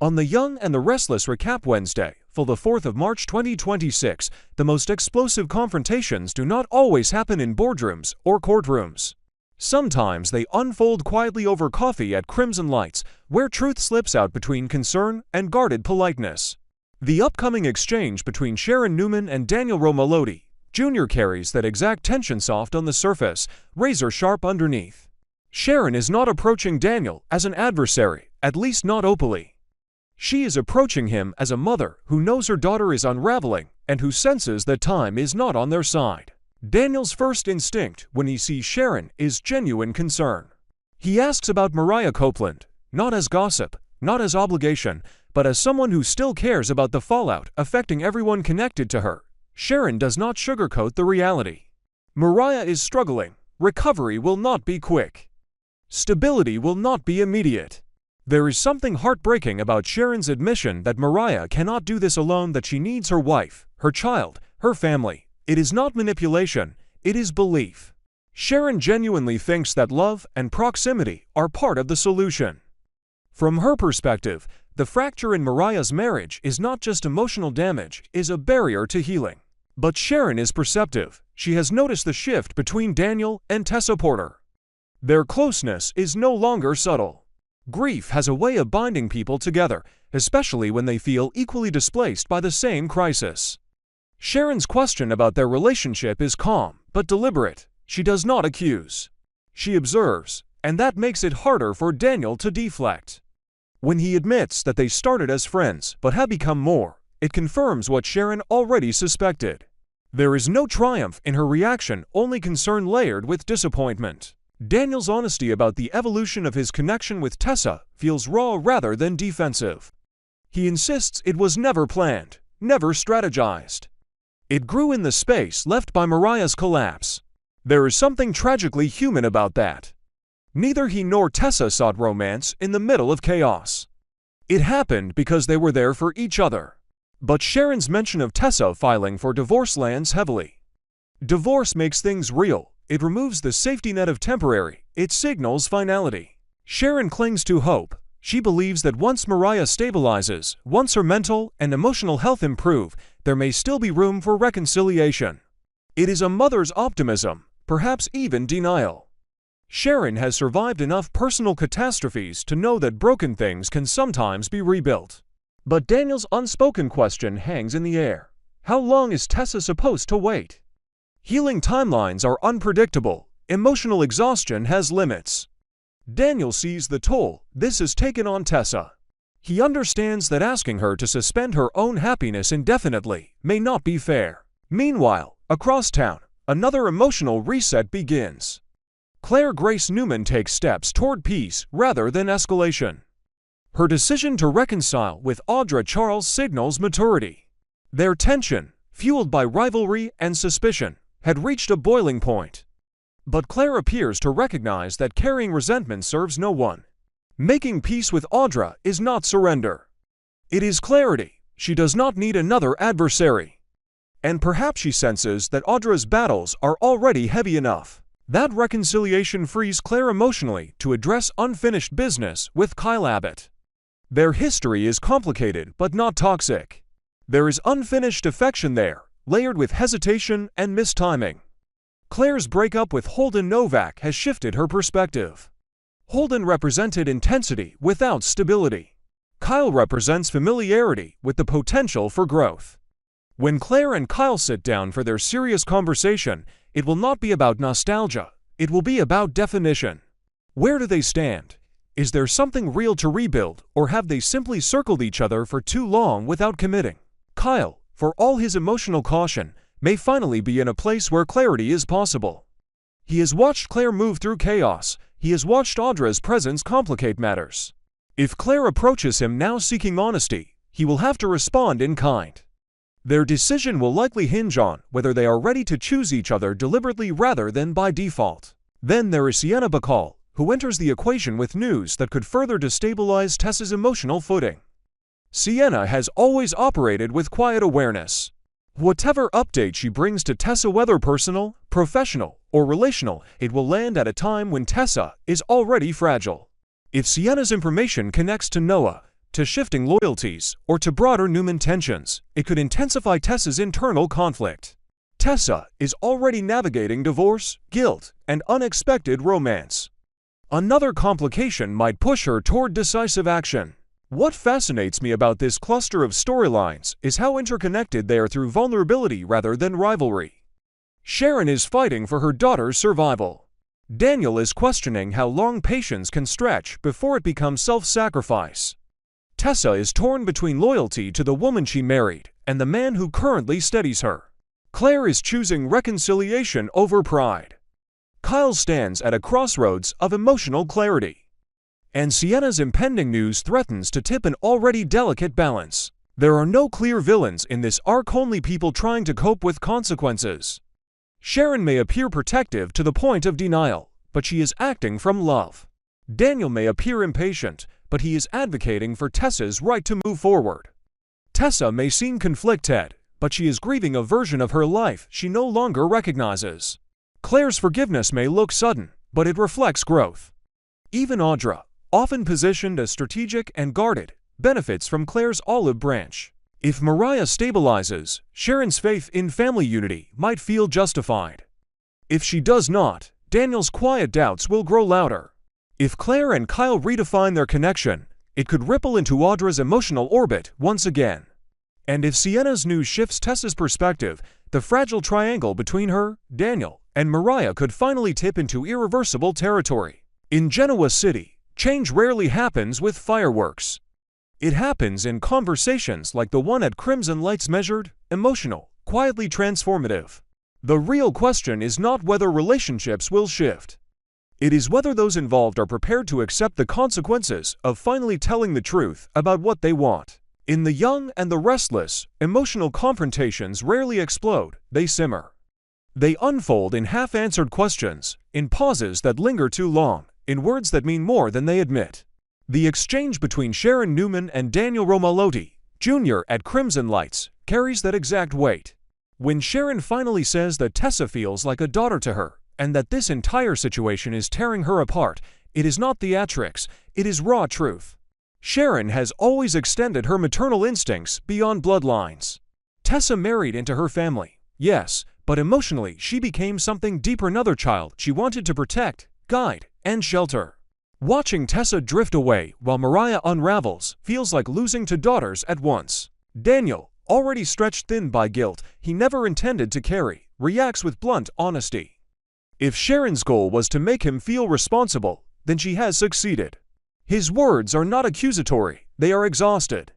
On The Young and the Restless Recap Wednesday, for the 4th of March 2026, the most explosive confrontations do not always happen in boardrooms or courtrooms. Sometimes they unfold quietly over coffee at Crimson Lights, where truth slips out between concern and guarded politeness. The upcoming exchange between Sharon Newman and Daniel Romalotti Jr. carries that exact tension, soft on the surface, razor sharp underneath. Sharon is not approaching Daniel as an adversary, at least not openly. She is approaching him as a mother who knows her daughter is unraveling and who senses that time is not on their side. Daniel's first instinct when he sees Sharon is genuine concern. He asks about Mariah Copeland, not as gossip, not as obligation, but as someone who still cares about the fallout affecting everyone connected to her. Sharon does not sugarcoat the reality. Mariah is struggling. Recovery will not be quick. Stability will not be immediate. There is something heartbreaking about Sharon's admission that Mariah cannot do this alone, that she needs her wife, her child, her family. It is not manipulation, it is belief. Sharon genuinely thinks that love and proximity are part of the solution. From her perspective, the fracture in Mariah's marriage is not just emotional damage, it is a barrier to healing. But Sharon is perceptive. She has noticed the shift between Daniel and Tessa Porter. Their closeness is no longer subtle. Grief has a way of binding people together, especially when they feel equally displaced by the same crisis. Sharon's question about their relationship is calm but deliberate. She does not accuse. She observes, and that makes it harder for Daniel to deflect. When he admits that they started as friends but have become more, it confirms what Sharon already suspected. There is no triumph in her reaction, only concern layered with disappointment. Daniel's honesty about the evolution of his connection with Tessa feels raw rather than defensive. He insists it was never planned, never strategized. It grew in the space left by Mariah's collapse. There is something tragically human about that. Neither he nor Tessa sought romance in the middle of chaos. It happened because they were there for each other. But Sharon's mention of Tessa filing for divorce lands heavily. Divorce makes things real. It removes the safety net of temporary. It signals finality. Sharon clings to hope. She believes that once Mariah stabilizes, once her mental and emotional health improve, there may still be room for reconciliation. It is a mother's optimism, perhaps even denial. Sharon has survived enough personal catastrophes to know that broken things can sometimes be rebuilt. But Daniel's unspoken question hangs in the air. How long is Tessa supposed to wait? Healing timelines are unpredictable. Emotional exhaustion has limits. Daniel sees the toll this has taken on Tessa. He understands that asking her to suspend her own happiness indefinitely may not be fair. Meanwhile, across town, another emotional reset begins. Claire Grace Newman takes steps toward peace rather than escalation. Her decision to reconcile with Audra Charles signals maturity. Their tension, fueled by rivalry and suspicion, had reached a boiling point. But Claire appears to recognize that carrying resentment serves no one. Making peace with Audra is not surrender. It is clarity. She does not need another adversary. And perhaps she senses that Audra's battles are already heavy enough. That reconciliation frees Claire emotionally to address unfinished business with Kyle Abbott. Their history is complicated but not toxic. There is unfinished affection there, layered with hesitation and mistiming. Claire's breakup with Holden Novak has shifted her perspective. Holden represented intensity without stability. Kyle represents familiarity with the potential for growth. When Claire and Kyle sit down for their serious conversation, it will not be about nostalgia, it will be about definition. Where do they stand? Is there something real to rebuild, or have they simply circled each other for too long without committing? Kyle, for all his emotional caution, may finally be in a place where clarity is possible. He has watched Claire move through chaos. He has watched Audra's presence complicate matters. If Claire approaches him now seeking honesty, he will have to respond in kind. Their decision will likely hinge on whether they are ready to choose each other deliberately rather than by default. Then there is Sienna Bacall, who enters the equation with news that could further destabilize Tessa's emotional footing. Sienna has always operated with quiet awareness. Whatever update she brings to Tessa, whether personal, professional, or relational, it will land at a time when Tessa is already fragile. If Sienna's information connects to Noah, to shifting loyalties, or to broader Newman tensions, it could intensify Tessa's internal conflict. Tessa is already navigating divorce, guilt, and unexpected romance. Another complication might push her toward decisive action. What fascinates me about this cluster of storylines is how interconnected they are through vulnerability rather than rivalry. Sharon is fighting for her daughter's survival. Daniel is questioning how long patience can stretch before it becomes self-sacrifice. Tessa is torn between loyalty to the woman she married and the man who currently steadies her. Claire is choosing reconciliation over pride. Kyle stands at a crossroads of emotional clarity. And Sienna's impending news threatens to tip an already delicate balance. There are no clear villains in this arc, only people trying to cope with consequences. Sharon may appear protective to the point of denial, but she is acting from love. Daniel may appear impatient, but he is advocating for Tessa's right to move forward. Tessa may seem conflicted, but she is grieving a version of her life she no longer recognizes. Claire's forgiveness may look sudden, but it reflects growth. Even Audra, often positioned as strategic and guarded, benefits from Claire's olive branch. If Mariah stabilizes, Sharon's faith in family unity might feel justified. If she does not, Daniel's quiet doubts will grow louder. If Claire and Kyle redefine their connection, it could ripple into Audra's emotional orbit once again. And if Sienna's news shifts Tessa's perspective, the fragile triangle between her, Daniel, and Mariah could finally tip into irreversible territory. In Genoa City, change rarely happens with fireworks. It happens in conversations like the one at Crimson Lights, measured, emotional, quietly transformative. The real question is not whether relationships will shift. It is whether those involved are prepared to accept the consequences of finally telling the truth about what they want. In The Young and the Restless, emotional confrontations rarely explode, they simmer. They unfold in half-answered questions, in pauses that linger too long, in words that mean more than they admit. The exchange between Sharon Newman and Daniel Romalotti, Jr. at Crimson Lights, carries that exact weight. When Sharon finally says that Tessa feels like a daughter to her, and that this entire situation is tearing her apart, it is not theatrics, it is raw truth. Sharon has always extended her maternal instincts beyond bloodlines. Tessa married into her family, yes, but emotionally she became something deeper, another child she wanted to protect, guide, and shelter. Watching Tessa drift away while Mariah unravels feels like losing two daughters at once. Daniel, already stretched thin by guilt he never intended to carry, reacts with blunt honesty. If Sharon's goal was to make him feel responsible, then she has succeeded. His words are not accusatory, they are exhausted.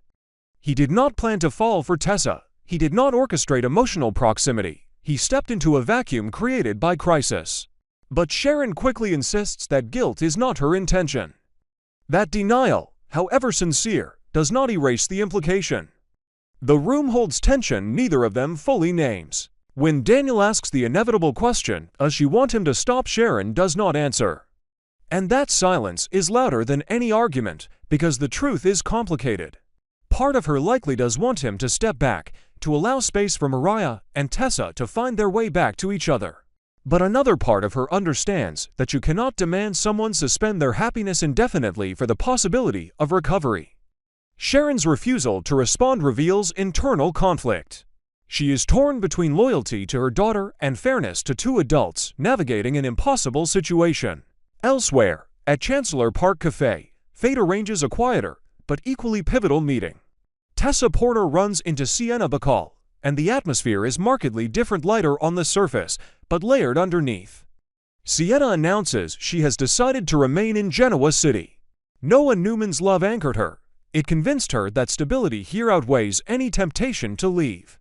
He did not plan to fall for Tessa. He did not orchestrate emotional proximity. He stepped into a vacuum created by crisis. But Sharon quickly insists that guilt is not her intention. That denial, however sincere, does not erase the implication. The room holds tension neither of them fully names. When Daniel asks the inevitable question, does she want him to stop, Sharon does not answer. And that silence is louder than any argument, because the truth is complicated. Part of her likely does want him to step back, to allow space for Mariah and Tessa to find their way back to each other. But another part of her understands that you cannot demand someone suspend their happiness indefinitely for the possibility of recovery. Sharon's refusal to respond reveals internal conflict. She is torn between loyalty to her daughter and fairness to two adults navigating an impossible situation. Elsewhere, at Chancellor Park Cafe, fate arranges a quieter, but equally pivotal meeting. Tessa Porter runs into Sienna Bacall, and the atmosphere is markedly different, lighter on the surface, but layered underneath. Sienna announces she has decided to remain in Genoa City. Noah Newman's love anchored her. It convinced her that stability here outweighs any temptation to leave.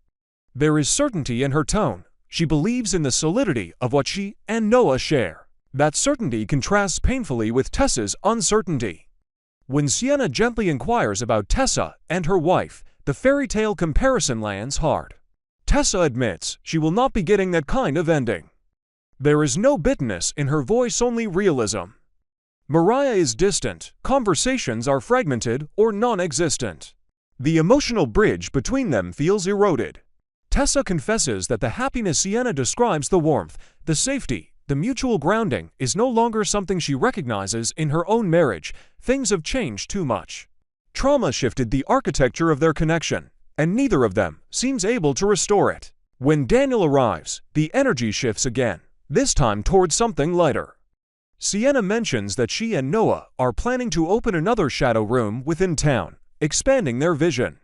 There is certainty in her tone. She believes in the solidity of what she and Noah share. That certainty contrasts painfully with Tessa's uncertainty. When Sienna gently inquires about Tessa and her wife, the fairy tale comparison lands hard. Tessa admits she will not be getting that kind of ending. There is no bitterness in her voice, only realism. Mariah is distant, conversations are fragmented or non-existent. The emotional bridge between them feels eroded. Tessa confesses that the happiness Sienna describes, the warmth, the safety, the mutual grounding, is no longer something she recognizes in her own marriage. Things have changed too much. Trauma shifted the architecture of their connection, and neither of them seems able to restore it. When Daniel arrives, the energy shifts again, this time towards something lighter. Sienna mentions that she and Noah are planning to open another shadow room within town, expanding their vision.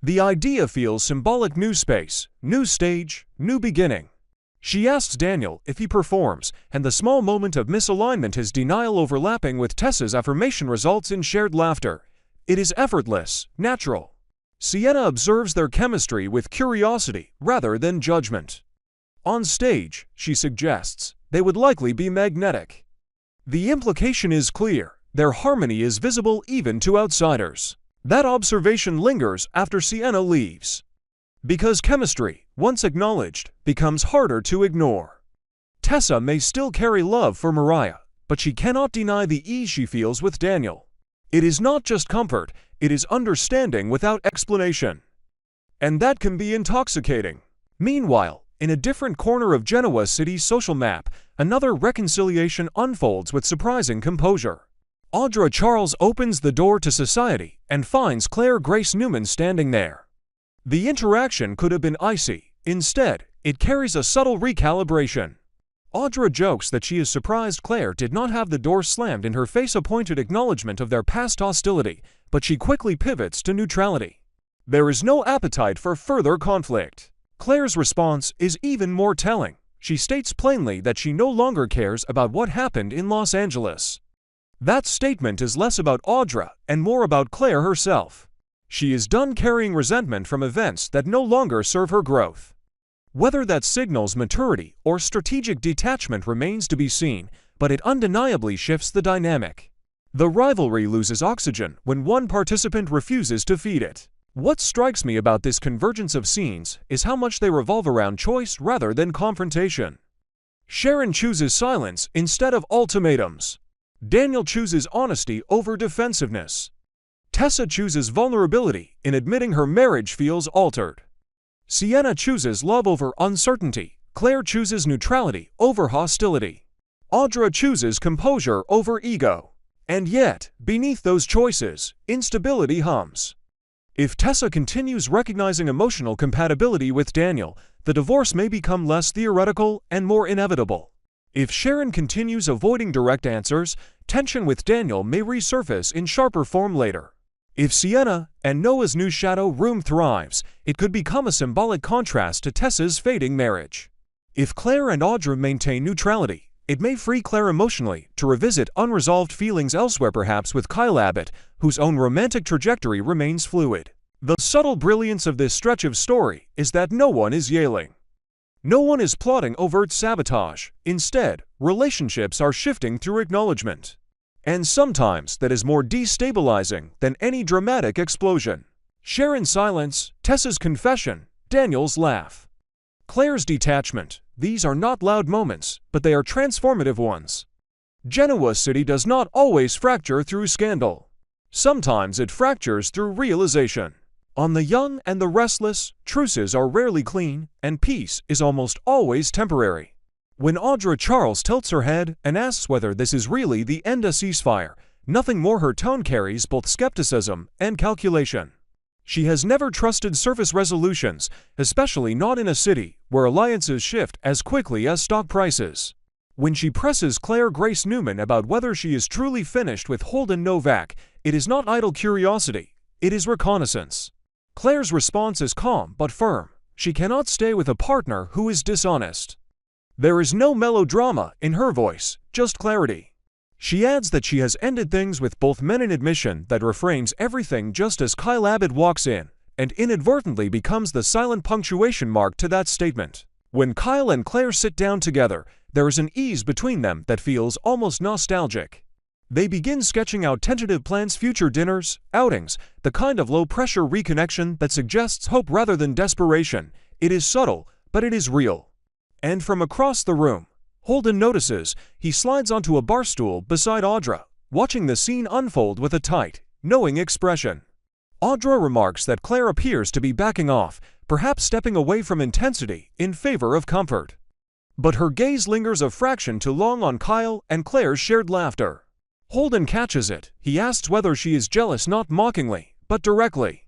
The idea feels symbolic: new space, new stage, new beginning. She asks Daniel if he performs, and the small moment of misalignment, his denial overlapping with Tessa's affirmation, results in shared laughter. It is effortless, natural. Sienna observes their chemistry with curiosity rather than judgment. On stage, she suggests, they would likely be magnetic. The implication is clear: their harmony is visible even to outsiders. That observation lingers after Sienna leaves. Because chemistry, once acknowledged, becomes harder to ignore. Tessa may still carry love for Mariah, but she cannot deny the ease she feels with Daniel. It is not just comfort, it is understanding without explanation. And that can be intoxicating. Meanwhile, in a different corner of Genoa City's social map, another reconciliation unfolds with surprising composure. Audra Charles opens the door to society and finds Claire Grace Newman standing there. The interaction could have been icy. Instead, it carries a subtle recalibration. Audra jokes that she is surprised Claire did not have the door slammed in her face, a pointed acknowledgement of their past hostility, but she quickly pivots to neutrality. There is no appetite for further conflict. Claire's response is even more telling. She states plainly that she no longer cares about what happened in Los Angeles. That statement is less about Audra and more about Claire herself. She is done carrying resentment from events that no longer serve her growth. Whether that signals maturity or strategic detachment remains to be seen, but it undeniably shifts the dynamic. The rivalry loses oxygen when one participant refuses to feed it. What strikes me about this convergence of scenes is how much they revolve around choice rather than confrontation. Sharon chooses silence instead of ultimatums. Daniel chooses honesty over defensiveness. Tessa chooses vulnerability in admitting her marriage feels altered. Sienna chooses love over uncertainty. Claire chooses neutrality over hostility. Audra chooses composure over ego. And yet, beneath those choices, instability hums. If Tessa continues recognizing emotional compatibility with Daniel, the divorce may become less theoretical and more inevitable. If Sharon continues avoiding direct answers, tension with Daniel may resurface in sharper form later. If Sienna and Noah's new shadow room thrives, it could become a symbolic contrast to Tessa's fading marriage. If Claire and Audra maintain neutrality, it may free Claire emotionally to revisit unresolved feelings elsewhere, perhaps with Kyle Abbott, whose own romantic trajectory remains fluid. The subtle brilliance of this stretch of story is that no one is yelling. No one is plotting overt sabotage. Instead, relationships are shifting through acknowledgement. And sometimes that is more destabilizing than any dramatic explosion. Sharon's silence, Tessa's confession, Daniel's laugh. Claire's detachment. These are not loud moments, but they are transformative ones. Genoa City does not always fracture through scandal. Sometimes it fractures through realization. On The Young and the Restless, truces are rarely clean, and peace is almost always temporary. When Audra Charles tilts her head and asks whether this is really the end, a ceasefire, nothing more, her tone carries both skepticism and calculation. She has never trusted surface resolutions, especially not in a city where alliances shift as quickly as stock prices. When she presses Claire Grace Newman about whether she is truly finished with Holden Novak, it is not idle curiosity, it is reconnaissance. Claire's response is calm but firm. She cannot stay with a partner who is dishonest. There is no melodrama in her voice, just clarity. She adds that she has ended things with both men, an admission that reframes everything just as Kyle Abbott walks in, and inadvertently becomes the silent punctuation mark to that statement. When Kyle and Claire sit down together, there is an ease between them that feels almost nostalgic. They begin sketching out tentative plans, future dinners, outings, the kind of low-pressure reconnection that suggests hope rather than desperation. It is subtle, but it is real. And from across the room, Holden notices. He slides onto a bar stool beside Audra, watching the scene unfold with a tight, knowing expression. Audra remarks that Claire appears to be backing off, perhaps stepping away from intensity in favor of comfort. But her gaze lingers a fraction too long on Kyle and Claire's shared laughter. Holden catches it. He asks whether she is jealous, not mockingly, but directly.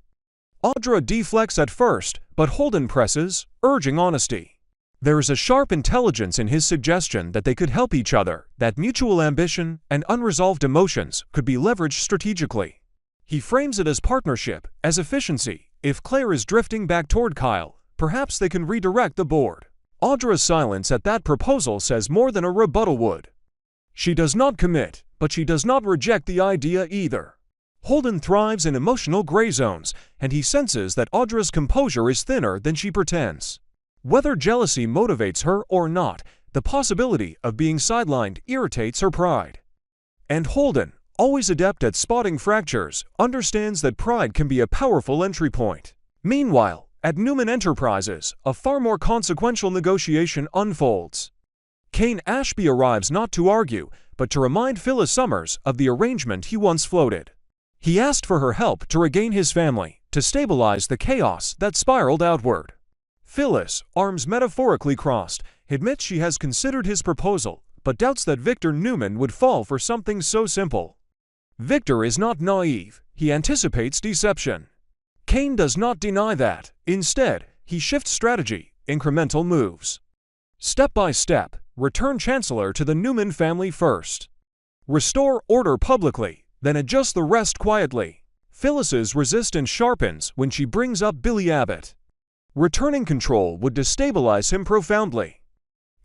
Audra deflects at first, but Holden presses, urging honesty. There is a sharp intelligence in his suggestion that they could help each other, that mutual ambition and unresolved emotions could be leveraged strategically. He frames it as partnership, as efficiency. If Claire is drifting back toward Kyle, perhaps they can redirect the board. Audra's silence at that proposal says more than a rebuttal would. She does not commit, but she does not reject the idea either. Holden thrives in emotional gray zones, and he senses that Audra's composure is thinner than she pretends. Whether jealousy motivates her or not, the possibility of being sidelined irritates her pride. And Holden, always adept at spotting fractures, understands that pride can be a powerful entry point. Meanwhile, at Newman Enterprises, a far more consequential negotiation unfolds. Kane Ashby arrives not to argue, but to remind Phyllis Summers of the arrangement he once floated. He asked for her help to regain his family, to stabilize the chaos that spiraled outward. Phyllis, arms metaphorically crossed, admits she has considered his proposal, but doubts that Victor Newman would fall for something so simple. Victor is not naive, he anticipates deception. Kane does not deny that. Instead, he shifts strategy, incremental moves. Step by step, return Chancellor to the Newman family first. Restore order publicly, then adjust the rest quietly. Phyllis's resistance sharpens when she brings up Billy Abbott. Returning control would destabilize him profoundly.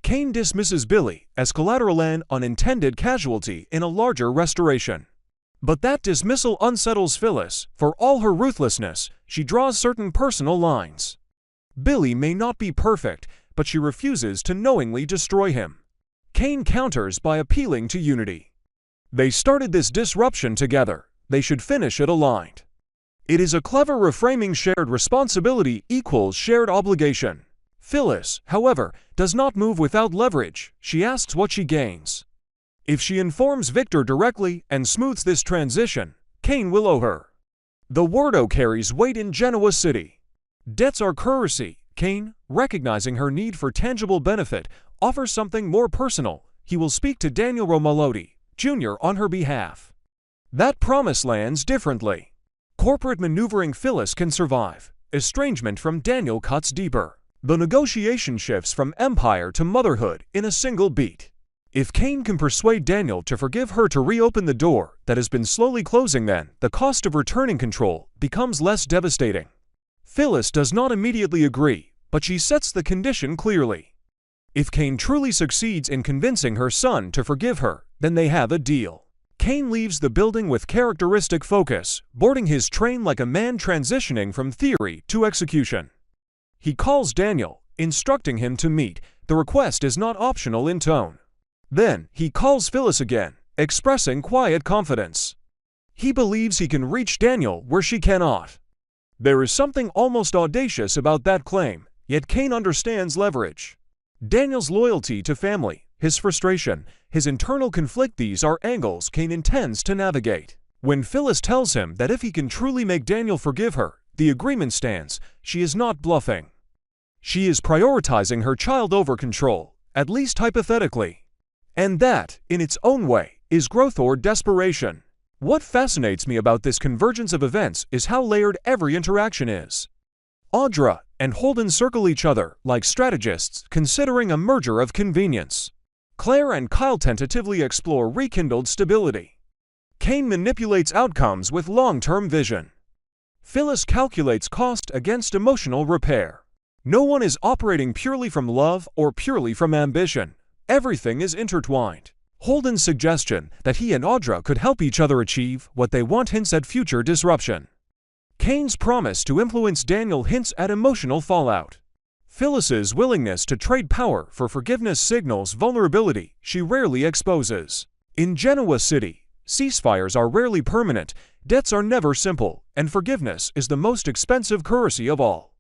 Kane dismisses Billy as collateral and unintended casualty in a larger restoration. But that dismissal unsettles Phyllis. For all her ruthlessness, she draws certain personal lines. Billy may not be perfect, but she refuses to knowingly destroy him. Kane counters by appealing to unity. They started this disruption together. They should finish it aligned. It is a clever reframing. Shared responsibility equals shared obligation. Phyllis, however, does not move without leverage. She asks what she gains. If she informs Victor directly and smooths this transition, Kane will owe her. The word "owe" carries weight in Genoa City. Debts are currency. Kane, recognizing her need for tangible benefit, offers something more personal. He will speak to Daniel Romalotti, Jr. on her behalf. That promise lands differently. Corporate maneuvering. Phyllis can survive. Estrangement from Daniel cuts deeper. The negotiation shifts from empire to motherhood in a single beat. If Kane can persuade Daniel to forgive her to reopen the door that has been slowly closing, then the cost of returning control becomes less devastating. Phyllis does not immediately agree, but she sets the condition clearly. If Kane truly succeeds in convincing her son to forgive her, then they have a deal. Kane leaves the building with characteristic focus, boarding his train like a man transitioning from theory to execution. He calls Daniel, instructing him to meet. The request is not optional in tone. Then, he calls Phyllis again, expressing quiet confidence. He believes he can reach Daniel where she cannot. There is something almost audacious about that claim, yet Kane understands leverage. Daniel's loyalty to family, his frustration, his internal conflict, these are angles Kane intends to navigate. When Phyllis tells him that if he can truly make Daniel forgive her, the agreement stands, she is not bluffing. She is prioritizing her child over control, at least hypothetically. And that, in its own way, is growth or desperation. What fascinates me about this convergence of events is how layered every interaction is. Audra and Holden circle each other like strategists considering a merger of convenience. Claire and Kyle tentatively explore rekindled stability. Kane manipulates outcomes with long-term vision. Phyllis calculates cost against emotional repair. No one is operating purely from love or purely from ambition. Everything is intertwined. Holden's suggestion that he and Audra could help each other achieve what they want hints at future disruption. Kane's promise to influence Daniel hints at emotional fallout. Phyllis's willingness to trade power for forgiveness signals vulnerability she rarely exposes. In Genoa City, ceasefires are rarely permanent, debts are never simple, and forgiveness is the most expensive currency of all.